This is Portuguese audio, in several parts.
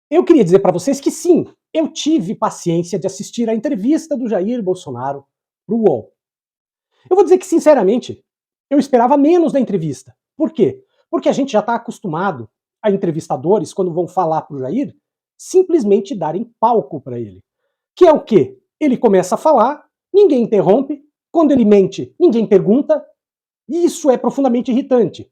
Eu queria dizer para vocês que sim, eu tive paciência de assistir a entrevista do Jair Bolsonaro pro UOL. Eu vou dizer que, sinceramente, eu esperava menos da entrevista. Por quê? Porque a gente já está acostumado a entrevistadores, quando vão falar pro Jair, simplesmente darem palco para ele. Que é o quê? Ele começa a falar, ninguém interrompe, quando ele mente, ninguém pergunta, e isso é profundamente irritante.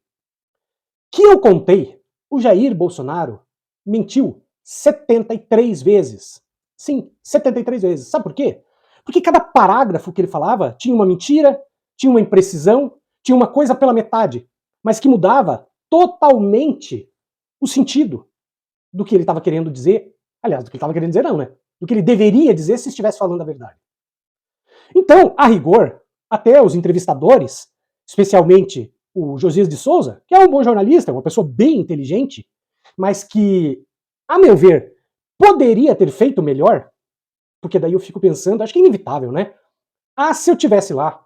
Que eu contei, o Jair Bolsonaro mentiu 73 vezes. Sim, 73 vezes. Sabe por quê? Porque cada parágrafo que ele falava tinha uma mentira, tinha uma imprecisão, tinha uma coisa pela metade, mas que mudava totalmente o sentido do que ele estava querendo dizer. Aliás, do que ele estava querendo dizer não, né? Do que ele deveria dizer se estivesse falando a verdade. Então, a rigor, até os entrevistadores, especialmente o Josias de Souza, que é um bom jornalista, uma pessoa bem inteligente, mas que, a meu ver, poderia ter feito melhor, porque daí eu fico pensando, acho que é inevitável, né? Ah, se eu tivesse lá.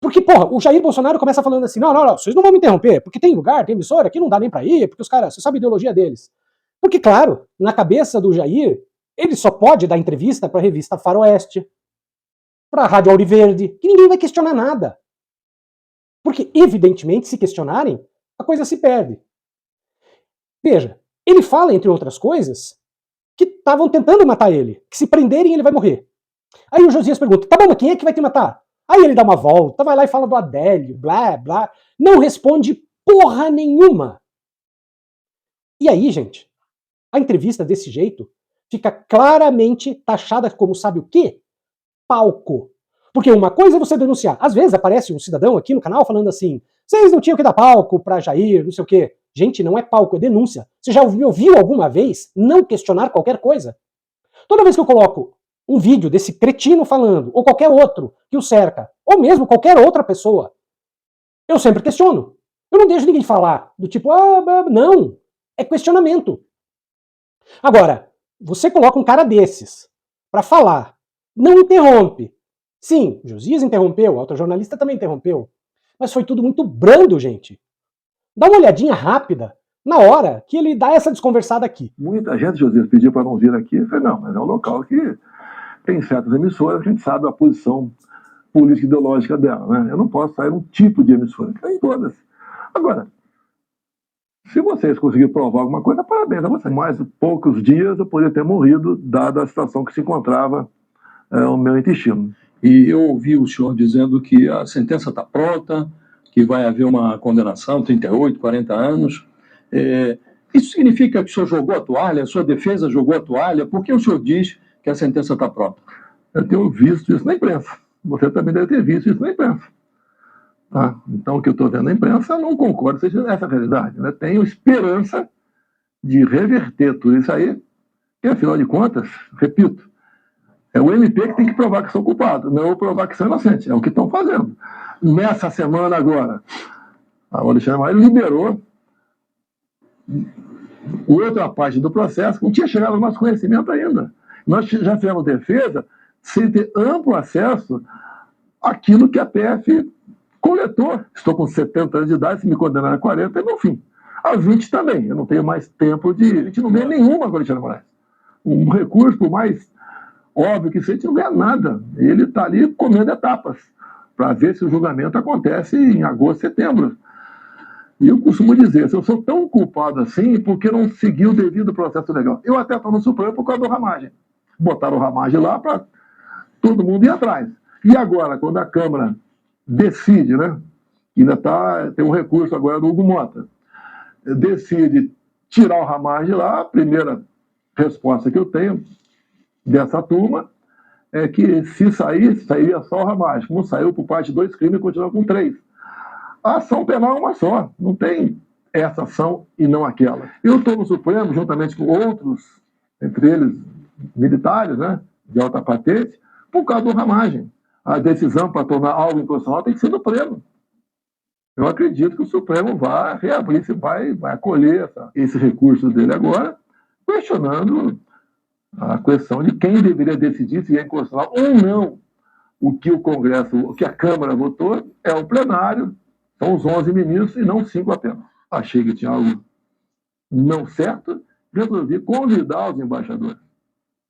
Porque, porra, o Jair Bolsonaro começa falando assim, não, vocês não vão me interromper, porque tem lugar, tem emissora, aqui não dá nem pra ir, porque os caras, você sabe a ideologia deles. Porque, claro, na cabeça do Jair, ele só pode dar entrevista pra revista Faroeste, pra Rádio Auriverde, que ninguém vai questionar nada. Porque, evidentemente, se questionarem, a coisa se perde. Veja, ele fala, entre outras coisas, que estavam tentando matar ele, que se prenderem ele vai morrer. Aí o Josias pergunta, tá bom, mas quem é que vai te matar? Aí ele dá uma volta, vai lá e fala do Adélio, blá, blá, não responde porra nenhuma. E aí, gente, a entrevista desse jeito fica claramente taxada como sabe o quê? Palco. Porque uma coisa é você denunciar. Às vezes aparece um cidadão aqui no canal falando assim, vocês não tinham que dar palco pra Jair, não sei o quê. Gente, não é palco, é denúncia. Você já me ouviu alguma vez não questionar qualquer coisa? Toda vez que eu coloco um vídeo desse cretino falando, ou qualquer outro que o cerca, ou mesmo qualquer outra pessoa, eu sempre questiono. Eu não deixo ninguém falar do tipo, não. É questionamento. Agora, você coloca um cara desses pra falar, não interrompe. Sim, Josias interrompeu, a outra jornalista também interrompeu. Mas foi tudo muito brando, gente. Dá uma olhadinha rápida na hora que ele dá essa desconversada aqui. Muita gente, Josias, pediu para não vir aqui. Eu falei, não, mas é um local que tem certas emissoras, a gente sabe a posição política e ideológica dela, né? Eu não posso sair um tipo de emissora, que tem todas. Agora, se vocês conseguirem provar alguma coisa, parabéns a vocês. Mais poucos dias eu poderia ter morrido, dada a situação que se encontrava o meu intestino. E eu ouvi o senhor dizendo que a sentença está pronta, que vai haver uma condenação, 38, 40 anos. Isso significa que o senhor jogou a toalha, a sua defesa jogou a toalha? Por que o senhor diz que a sentença está pronta? Eu tenho visto isso na imprensa. Você também deve ter visto isso na imprensa. Tá? Então, o que eu estou vendo na imprensa, eu não concordo seja essa realidade. Né? Tenho esperança de reverter tudo isso aí, e, afinal de contas, repito, é o MP que tem que provar que são culpados, não eu provar que são inocentes. É o que estão fazendo. Nessa semana agora, o Alexandre Maia liberou outra parte do processo que não tinha chegado ao nosso conhecimento ainda. Nós já fizemos defesa sem ter amplo acesso àquilo que a PF coletou. Estou com 70 anos de idade, se me condenar a 40, é meu fim. Aos 20 também, eu não tenho mais tempo de... A gente não ganha nenhuma com o Alexandre Moraes. Um recurso, por mais óbvio que isso, a gente não ganha nada. Ele está ali comendo etapas para ver se o julgamento acontece em agosto, setembro. E eu costumo dizer, se eu sou tão culpado assim, por que não seguir o devido processo legal? Eu até estou no Supremo por causa do Ramagem. Botaram o Ramagem lá para todo mundo ir atrás. E agora, quando a Câmara decide, né? Ainda tem um recurso agora do Hugo Mota, decide tirar o Ramagem lá, a primeira resposta que eu tenho dessa turma é que se sair, sairia só o Ramagem. Como saiu por parte de 2 crimes, continua com 3. A ação penal é uma só, não tem essa ação e não aquela. Eu estou no Supremo, juntamente com outros, entre eles militares, né, de alta patente, por causa do Ramagem. A decisão para tornar algo inconstitucional tem que ser do Supremo. Eu acredito que o Supremo vai reabrir, vai acolher esse recurso dele agora, questionando a questão de quem deveria decidir se é inconstitucional ou não. O que o Congresso, o que a Câmara votou é o plenário, são os 11 ministros e não 5 apenas. Achei que tinha algo não certo resolvi convidar os embaixadores.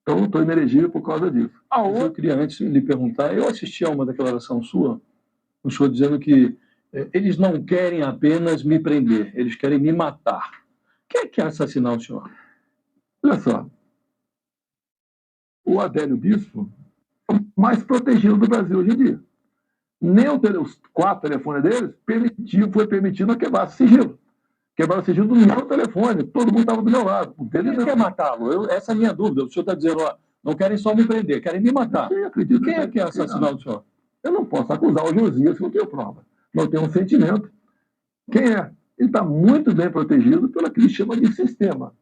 Então, não estou inelegível por causa disso. Mas eu queria antes lhe perguntar, eu assisti a uma declaração sua, o senhor dizendo que eles não querem apenas me prender, eles querem me matar. Quem quer assassinar o senhor? Olha só, o Adélio Bispo é o mais protegido do Brasil hoje em dia. Nem os 4 telefones deles foi permitido quebrar sigilo. Quebrar o sigilo do meu telefone, todo mundo estava do meu lado. Quem quer matá-lo? Essa é a minha dúvida. O senhor está dizendo, ó, não querem só me prender, querem me matar. Quem é que quer assassinar o senhor? Eu não posso acusar o Josias se não tenho prova. Não tenho um sentimento. Quem é? Ele está muito bem protegido pelo que ele chama de sistema.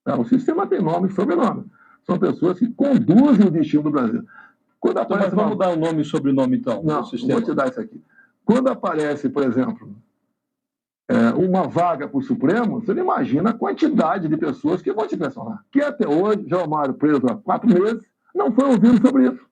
O sistema tem nome e sobrenome. São pessoas que conduzem o destino do Brasil. Quando aparece mas vamos dar o nome e sobrenome, então, não, do sistema. Vou te dar isso aqui. Quando aparece, por exemplo, uma vaga para o Supremo, você não imagina a quantidade de pessoas que vão te pressionar. Que até hoje, João Mário preso há 4 meses, não foi ouvido sobre isso.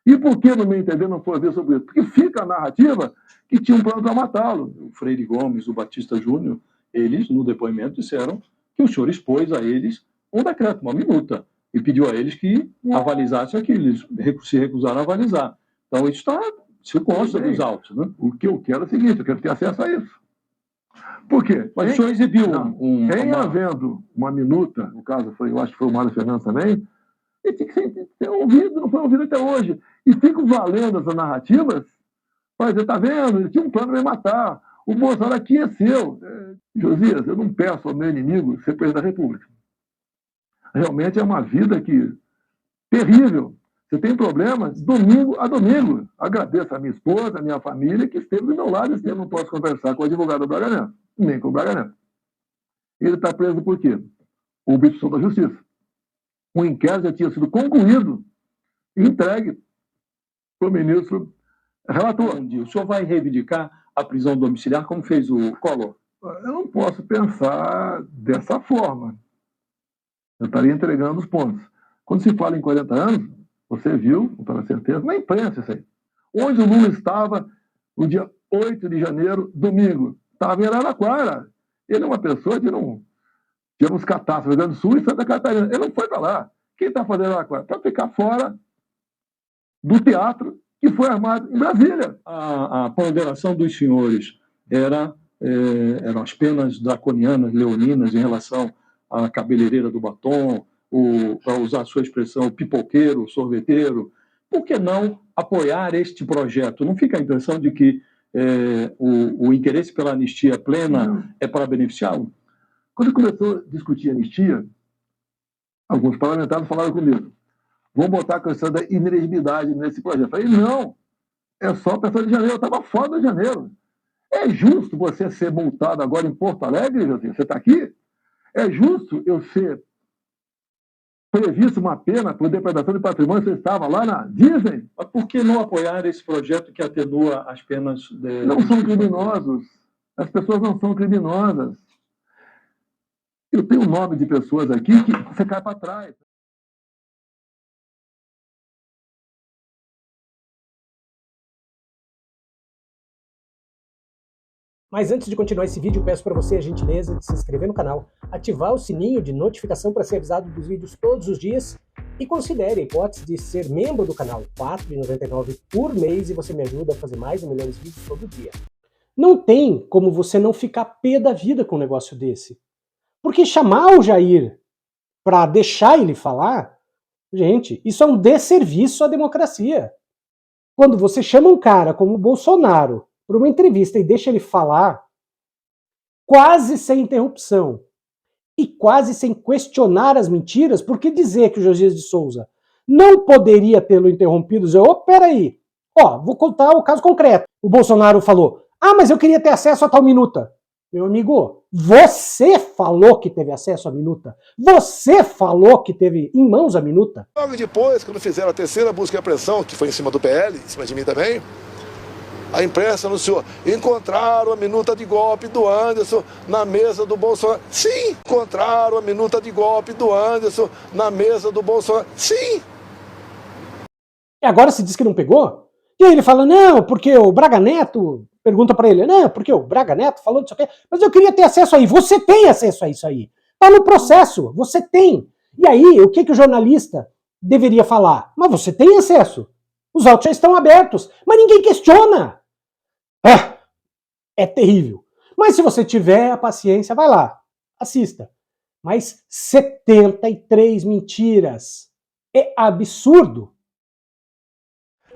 E por que, no meu entender, não foi ouvido sobre isso? Porque fica a narrativa que tinha um plano para matá-lo. O Freire Gomes, o Batista Júnior, eles, no depoimento, disseram que o senhor expôs a eles um decreto, uma minuta, e pediu a eles que avalizassem aquilo. Eles se recusaram a avalizar. Então, isso se consta dos autos. Né? O que eu quero é o seguinte, eu quero ter acesso a isso. Por quê? Mas o senhor exibiu havendo uma minuta, no caso, eu acho que foi o Mário Fernandes também, ele tinha que ser ouvido, não foi ouvido até hoje. E ficam valendo essas narrativas, mas você está vendo, ele tinha um plano para me matar. O Bolsonaro aqueceu. Josias, eu não peço ao meu inimigo ser presidente da República. Realmente é uma vida terrível. Você tem problemas domingo a domingo. Agradeço a minha esposa, a minha família, que esteve do meu lado. Eu não posso conversar com o advogado do Braga Neto, nem com o Braga Neto. Ele está preso por quê? Obstrução da justiça. O inquérito já tinha sido concluído e entregue para o ministro relator. O senhor vai reivindicar a prisão domiciliar como fez o Collor? Eu não posso pensar dessa forma. Eu estaria entregando os pontos. Quando se fala em 40 anos, você viu, com toda certeza, na imprensa isso aí. Onde o Lula estava no dia 8 de janeiro, domingo? Estava em Araraquara. Ele é uma pessoa que não... Tivemos catástrofes no Rio Grande do Sul e Santa Catarina. Ele não foi para lá. Quem está fazendo Araraquara? Para ficar fora do teatro que foi armado em Brasília. A ponderação dos senhores eram as penas draconianas, leoninas, em relação à cabeleireira do batom, para usar a sua expressão, o pipoqueiro, o sorveteiro. Por que não apoiar este projeto? Não fica a impressão de que o interesse pela anistia plena é para beneficiá-lo? Quando começou a discutir anistia, alguns parlamentares falaram comigo, vamos botar a questão da inelegibilidade nesse projeto. Eu falei, não, é só a pessoa de janeiro, eu estava fora do Rio de Janeiro. É justo você ser multado agora em Porto Alegre, José? Você está aqui? É justo eu ser previsto uma pena por depredação de patrimônio, você estava lá na Disney? Mas por que não apoiar esse projeto que atenua as penas? Não são criminosos. As pessoas não são criminosas. Eu tenho um nome de pessoas aqui que você cai para trás. Mas antes de continuar esse vídeo, peço para você a gentileza de se inscrever no canal, ativar o sininho de notificação para ser avisado dos vídeos todos os dias e considere a hipótese de ser membro do canal, R$ 4,99 por mês, e você me ajuda a fazer mais e melhores vídeos todo dia. Não tem como você não ficar pé da vida com um negócio desse. Porque chamar o Jair para deixar ele falar, gente, isso é um desserviço à democracia. Quando você chama um cara como o Bolsonaro para uma entrevista e deixa ele falar, quase sem interrupção e quase sem questionar as mentiras, por que dizer que o Josias de Souza não poderia tê-lo interrompido? Dizer, peraí, vou contar o caso concreto. O Bolsonaro falou, mas eu queria ter acesso a tal minuta. Meu amigo, você falou que teve acesso à minuta. Você falou que teve em mãos a minuta. Logo depois, quando fizeram a terceira busca e apreensão, que foi em cima do PL, em cima de mim também, a imprensa anunciou, encontraram a minuta de golpe do Anderson na mesa do Bolsonaro. Sim! Encontraram a minuta de golpe do Anderson na mesa do Bolsonaro. Sim! E agora se diz que não pegou? E aí ele fala, não, porque o Braga Neto... Pergunta para ele, não, porque o Braga Neto falou disso aqui, mas eu queria ter acesso aí. Você tem acesso a isso aí. Está no processo, você tem. E aí, o que o jornalista deveria falar? Mas você tem acesso. Os autos já estão abertos, mas ninguém questiona. É terrível. Mas se você tiver a paciência, vai lá, assista. Mas 73 mentiras. É absurdo.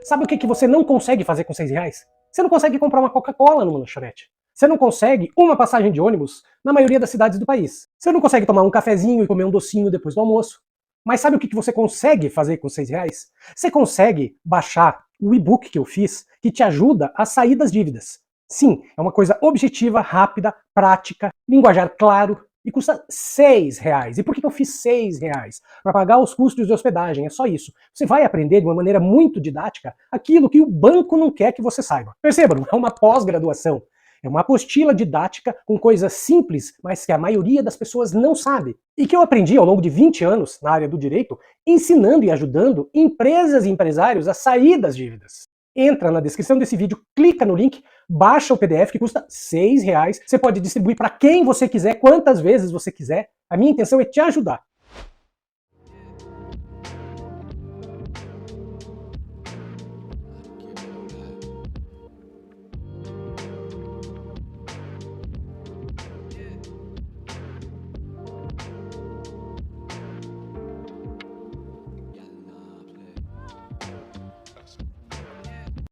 Sabe o que você não consegue fazer com R$6? Você não consegue comprar uma Coca-Cola numa lanchonete. Você não consegue uma passagem de ônibus na maioria das cidades do país. Você não consegue tomar um cafezinho e comer um docinho depois do almoço. Mas sabe o que você consegue fazer com R$6? Você consegue baixar o e-book que eu fiz, que te ajuda a sair das dívidas. Sim, é uma coisa objetiva, rápida, prática, linguajar claro e custa R$6. E por que eu fiz R$6? Para pagar os custos de hospedagem, é só isso. Você vai aprender de uma maneira muito didática aquilo que o banco não quer que você saiba. Perceba, não é uma pós-graduação. É uma apostila didática com coisas simples, mas que a maioria das pessoas não sabe. E que eu aprendi ao longo de 20 anos na área do direito, ensinando e ajudando empresas e empresários a sair das dívidas. Entra na descrição desse vídeo, clica no link, baixa o PDF que custa R$6. Você pode distribuir para quem você quiser, quantas vezes você quiser. A minha intenção é te ajudar.